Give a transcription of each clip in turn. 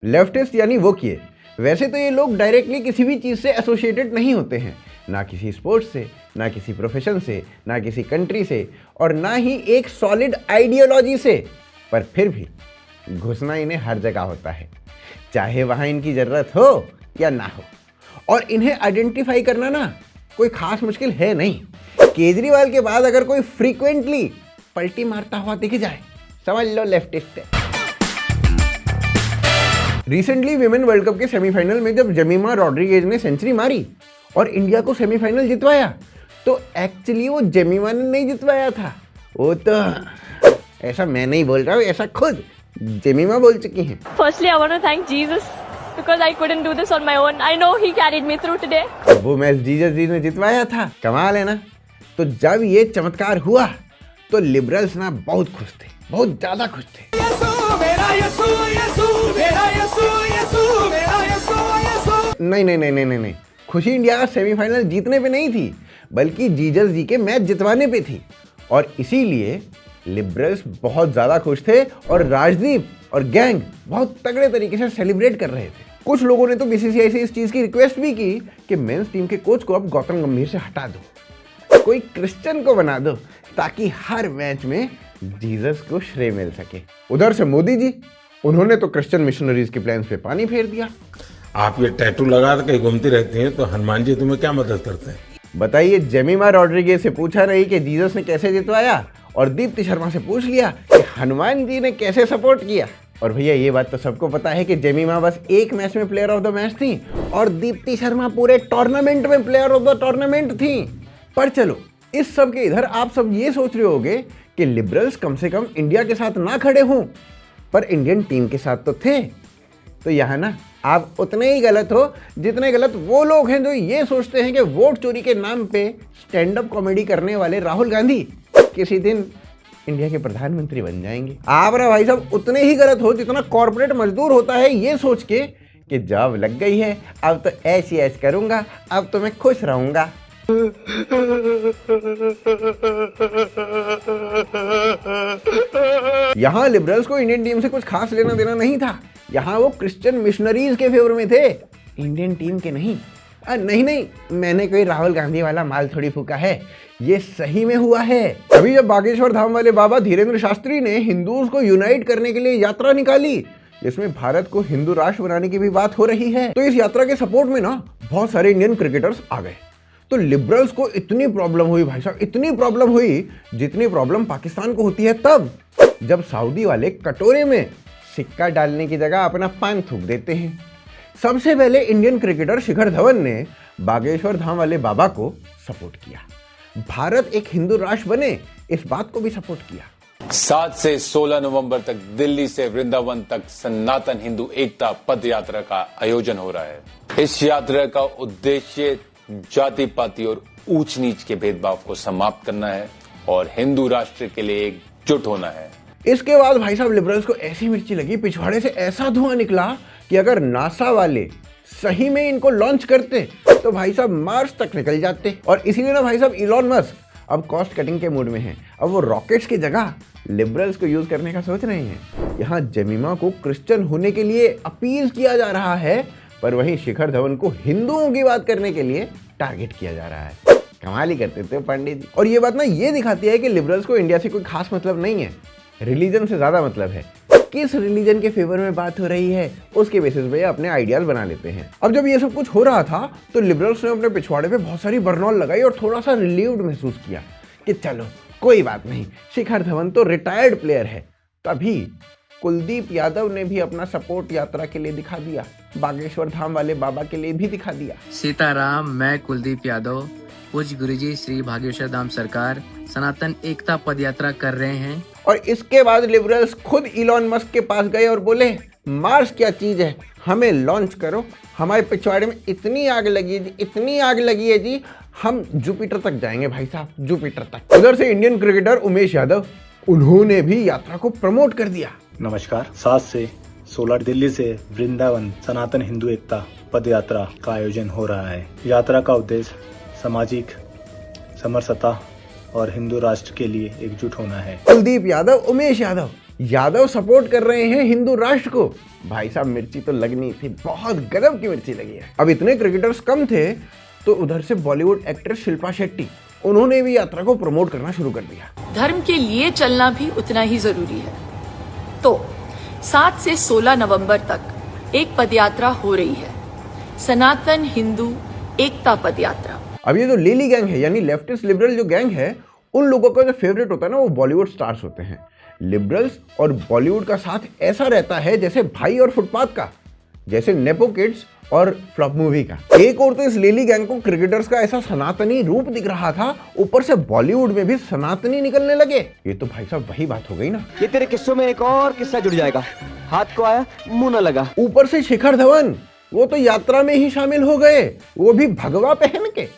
Leftist यानी वो किए। वैसे तो ये लोग डायरेक्टली किसी भी चीज़ से एसोसिएटेड नहीं होते हैं, ना किसी स्पोर्ट्स से, ना किसी प्रोफेशन से, ना किसी कंट्री से, और ना ही एक सॉलिड आइडियोलॉजी से, पर फिर भी घुसना इन्हें हर जगह होता है, चाहे वहाँ इनकी ज़रूरत हो या ना हो। और इन्हें आइडेंटिफाई करना ना कोई खास मुश्किल है नहीं। केजरीवाल के बाद अगर कोई फ्रीक्वेंटली पलटी मारता हुआ दिख जाए, समझ लो लेफ्टिस्ट है। रिसेंटली विमेन वर्ल्ड कप के सेमीफाइनल में जब जमीमा रॉड्रिगेज ने सेंचुरी मारी और इंडिया को सेमीफाइनल जितवाया, तो एक्चुअली वो जमीमा ने नहीं जितवाया था, वो तो ऐसा मैं नहीं बोल रहा हूँ, ऐसा खुद जमीमा बोल चुकी हैं। Firstly, I want to thank Jesus because I couldn't do this on my own. I know He carried me through today. वो मैच जीसस जी ने जितवाया था, कमाल है ना। तो जब ये चमत्कार हुआ तो लिबरल्स ना बहुत खुश थे, बहुत ज्यादा खुश थे। नहीं, खुशी इंडिया का सेमीफाइनल जीतने पे नहीं थी, बल्कि जीसस जी के मैच जितवाने पे थी। और इसीलिए लिबरल्स बहुत ज़्यादा खुश थे और राजदीप और गैंग बहुत तगड़े तरीके से सेलिब्रेट कर रहे थे। कुछ लोगों ने तो बीसीसीआई से इस चीज़ की रिक्वेस्ट भी की कि मेंस टीम के कोच को अब गौतम गंभीर से हटा दो, कोई क्रिश्चियन को बना दो, ताकि हर मैच में जीसस को श्रेय मिल सके। उधर से मोदी जी, उन्होंने तो क्रिश्चियन मिशनरीज के प्लान्स पे पानी फेर दिया। आप ये टैटू लगा के कहीं घूमती रहती हैं, तो हनुमान जी तुम्हें क्या मदद करते हैं? बताइए, जमीमा रॉड्रिगेज से पूछा नहीं कि जीसस ने कैसे जितवाया, और दीप्ति शर्मा से पूछ लिया कि हनुमान जी ने कैसे सपोर्ट किया। और भैया ये बात तो सबको पता है कि जमीमा बस एक मैच में प्लेयर ऑफ द मैच थी और दीप्ति शर्मा पूरे टूर्नामेंट में प्लेयर ऑफ द टूर्नामेंट थी। पर चलो, इस सब के इधर आप सब ये सोच रहे होगे कि लिबरल्स कम से कम इंडिया के साथ ना खड़े हों, पर इंडियन टीम के साथ तो थे। तो यहाँ ना आप उतने ही गलत हो जितने गलत वो लोग हैं जो ये सोचते हैं कि वोट चोरी के नाम पे स्टैंड अप कॉमेडी करने वाले राहुल गांधी किसी दिन इंडिया के प्रधानमंत्री बन जाएंगे। आप ना भाई साहब उतने ही गलत हो जितना कॉर्पोरेट मजदूर होता है ये सोच के कि जॉब लग गई है, अब तो ऐसी ऐश करूंगा, अब तो मैं खुश रहूंगा। यहाँ लिबरल्स को इंडियन टीम से कुछ खास लेना देना नहीं था। यहाँ वो क्रिश्चियन मिशनरीज के फेवर में थे, इंडियन टीम के नहीं। नहीं, मैंने कोई राहुल गांधी वाला माल थोड़ी फूका है, ये सही में हुआ है। अभी जब बागेश्वर धाम वाले बाबा धीरेन्द्र शास्त्री ने हिंदूज को यूनाइट करने के लिए यात्रा निकाली, जिसमें भारत को हिंदू राष्ट्र बनाने की भी बात हो रही है, तो इस यात्रा के सपोर्ट में ना बहुत सारे इंडियन क्रिकेटर्स आ गए। तो लिबरल्स को इतनी प्रॉब्लम हुई भाई साहब, इतनी प्रॉब्लम हुई जितनी प्रॉब्लम पाकिस्तान को होती है तब जब सऊदी वाले कटोरे में सिक्का डालने की जगह अपना पान थूक देते हैं। सबसे पहले इंडियन क्रिकेटर शिखर धवन ने बागेश्वर धाम वाले बाबा को सपोर्ट किया, भारत एक हिंदू राष्ट्र बने इस बात को भी सपोर्ट किया। 7 से 16 नवंबर तक दिल्ली से वृंदावन तक सनातन हिंदू एकता पद यात्रा का आयोजन हो रहा है। इस यात्रा का उद्देश्य जाति पाति और ऊंच नीच के भेदभाव को समाप्त करना है और हिंदू राष्ट्र के लिए एकजुट होना है। इसके बाद भाई साहब लिबरल्स को ऐसी मिर्ची लगी, पिछवाड़े से ऐसा धुआं निकला कि अगर नासा वाले सही में इनको लॉन्च करते तो भाई साहब मार्स तक निकल जाते। और इसीलिए ना भाई साहब इलॉन मस्क अब कॉस्ट कटिंग के मूड में हैं। अब वो रॉकेट्स की जगह लिबरल्स को यूज करने का सोच रहे हैं। यहाँ जमीमा को क्रिश्चियन होने के लिए अपील किया जा रहा है, पर वहीं शिखर धवन को हिंदुओं की बात करने के लिए टारगेट किया जा रहा है। कमाल ही करते थे पंडित जी। और ये बात ना ये दिखाती है कि लिबरल्स को इंडिया से कोई खास मतलब नहीं है, रिलीजन से ज्यादा मतलब है। किस रिलीजन के फेवर में बात हो रही है उसके बेसिस पे अपने आइडियाज बना लेते हैं। अब जब ये सब कुछ हो रहा था तो लिबरल्स ने अपने पिछवाड़े पे बहुत सारी बरनौल लगाई और थोड़ा सा रिलीव्ड महसूस किया कि चलो कोई बात नहीं, शिखर धवन तो रिटायर्ड प्लेयर है। तभी कुलदीप यादव ने भी अपना सपोर्ट यात्रा के लिए दिखा दिया, बागेश्वर धाम वाले बाबा के लिए भी दिखा दिया। सीताराम, मैं कुलदीप यादव, पूज्य गुरुजी श्री बागेश्वर धाम सरकार सनातन एकता पद यात्रा कर रहे हैं। और इसके बाद लिबरल्स खुद इलॉन मस्क के पास गए और बोले, मार्स क्या चीज है, हमें लॉन्च करो, हमारे पिछवाड़े में इतनी आग लगी है जी, इतनी आग लगी है जी, हम जुपिटर तक जाएंगे भाई साहब, जुपिटर तक। उधर से इंडियन क्रिकेटर उमेश यादव, उन्होंने भी यात्रा को प्रमोट कर दिया। नमस्कार, 7 से 16 दिल्ली से वृंदावन सनातन हिंदू एकता पद यात्रा का आयोजन हो रहा है। यात्रा का उद्देश्य सामाजिक समरसता और हिंदू राष्ट्र के लिए एकजुट होना है। कुलदीप यादव, उमेश यादव, यादव सपोर्ट कर रहे हैं हिंदू राष्ट्र को। भाई साहब मिर्ची तो लगनी थी, बहुत गजब की मिर्ची लगी है। अब इतने क्रिकेटर्स कम थे तो उधर से बॉलीवुड एक्ट्रेस शिल्पा शेट्टी, उन्होंने भी यात्रा को प्रमोट करना शुरू कर दिया। धर्म के लिए चलना भी उतना ही जरूरी है। तो 7 से 16 नवंबर तक एक पदयात्रा हो रही है, सनातन हिंदू एकता पदयात्रा। अब ये जो लेली गैंग है, यानी लेफ्टिस्ट लिबरल जो गैंग है, उन लोगों का जो फेवरेट होता है ना, वो बॉलीवुड स्टार्स होते हैं। लिबरल्स और बॉलीवुड का साथ ऐसा रहता है जैसे भाई और फुटपाथ का, जैसे नेपो किड्स और फ्लॉप मूवी का। एक और तो इस लेली गैंग को क्रिकेटर्स का ऐसा सनातनी रूप दिख रहा था, ऊपर से बॉलीवुड में भी सनातनी निकलने लगे। ये तो भाई साहब वही बात हो गई ना। ये तेरे किस्सों में एक और किस्सा जुड़ जाएगा। हाथ को आया मुंह न लगा। ऊपर से शिखर धवन, वो तो यात्रा में ही शामिल हो गए, वो भी भगवा पहन के।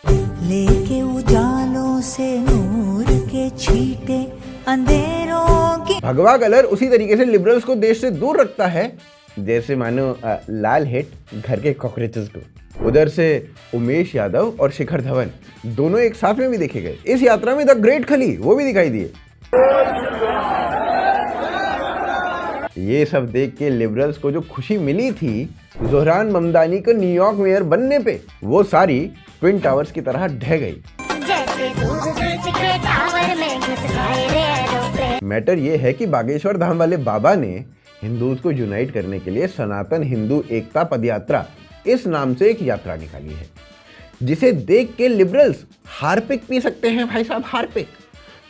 लेके उजालों से नूर के छींटे अंधेरों की। भगवा कलर उसी तरीके से लिबरल्स को देश से दूर रखता है जैसे मानो लाल हिट घर के कॉकरोचेस को। उधर से उमेश यादव और शिखर धवन दोनों एक साथ में भी देखे गए। इस यात्रा में द ग्रेट खली वो भी दिखाई दिए। ये सब देख के लिबरल्स को जो खुशी मिली थी जोहरान ममदानी को न्यूयॉर्क मेयर बनने पे, वो सारी ट्विन टावर्स की तरह ढह गई। मैटर ये है कि बागेश्वर धाम वाले बाबा ने हिंदूज को यूनाइट करने के लिए सनातन हिंदू एकता पदयात्रा इस नाम से एक यात्रा निकाली है, जिसे देख के लिबरल्स हार्पिक पी सकते हैं भाई साहब, हार्पिक,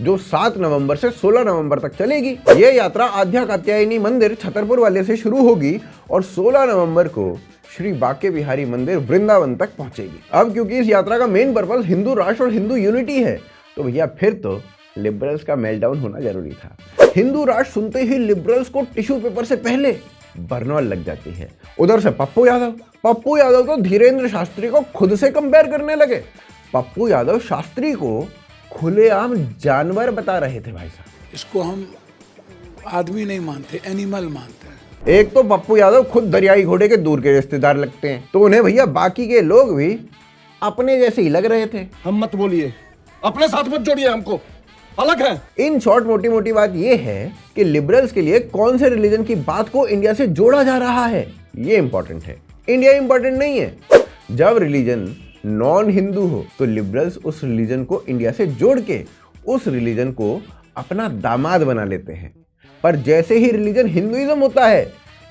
जो 7 नवंबर से 16 नवंबर तक चलेगी। यह यात्रा आद्या कात्यायनी मंदिर छतरपुर वाले से शुरू होगी और 16 नवंबर को श्री बांके बिहारी मंदिर वृंदावन तक पहुंचेगी। अब क्योंकि इस यात्रा का मेन पर्पस हिंदू राष्ट्र और हिंदू यूनिटी है, तो भैया फिर तो लिबरल्स का मेल्टडाउन होना जरूरी था। हिंदू राष्ट्र सुनते ही लिबरल्स को टिश्यू पेपर से पहले बर्नौल लग जाती है। उधर से पप्पू यादव तो धीरेन्द्र शास्त्री को खुद से कंपेयर करने लगे। पप्पू यादव शास्त्री को खुलेआम जानवर बता रहे थे भाई साहब। इसको हम आदमी नहीं मानते, एनिमल मानते हैं। एक तो पप्पू यादव खुद दरियाई घोड़े के दूर के रिश्तेदार लगते हैं, तो उन्हें भैया बाकी के लोग भी अपने जैसे ही लग रहे थे। हम मत बोलिए, अपने साथ मत जोड़िए, हमको अलग है। इन शॉर्ट मोटी मोटी बात यह है कि लिबरल्स के लिए कौन से रिलीजन की बात को इंडिया से जोड़ा जा रहा है, ये इंपॉर्टेंट है, इंडिया इंपॉर्टेंट नहीं है। जब रिलीजन नॉन हिंदू हो तो लिबरल्स उस रिलीजन को इंडिया से जोड़ के उस रिलीजन को अपना दामाद बना लेते हैं। पर जैसे ही रिलीजन हिंदुइज्म होता है,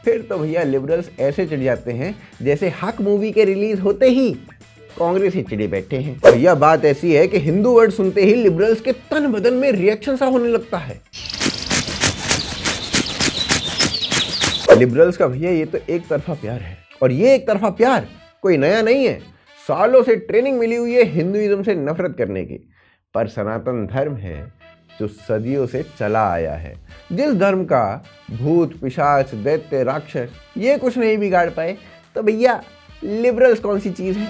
फिर तो भैया लिबरल्स ऐसे चिढ़ जाते हैं जैसे हक मूवी के रिलीज होते ही कांग्रेस ही चिढ़े बैठे हैं। भैया बात ऐसी है कि हिंदू वर्ड सुनते ही लिबरल्स के तन बदन में रिएक्शन सा होने लगता है। लिबरल्स का भैया ये तो एक तरफा प्यार है, और ये एक तरफा प्यार कोई नया नहीं है। सालों से ट्रेनिंग मिली हुई है हिंदुइज्म से नफरत करने की। पर सनातन धर्म है जो सदियों से चला आया है, जिस धर्म का भूत पिशाच दैत्य राक्षस ये कुछ नहीं बिगाड़ पाए, तो भैया लिबरल्स कौन सी चीज है।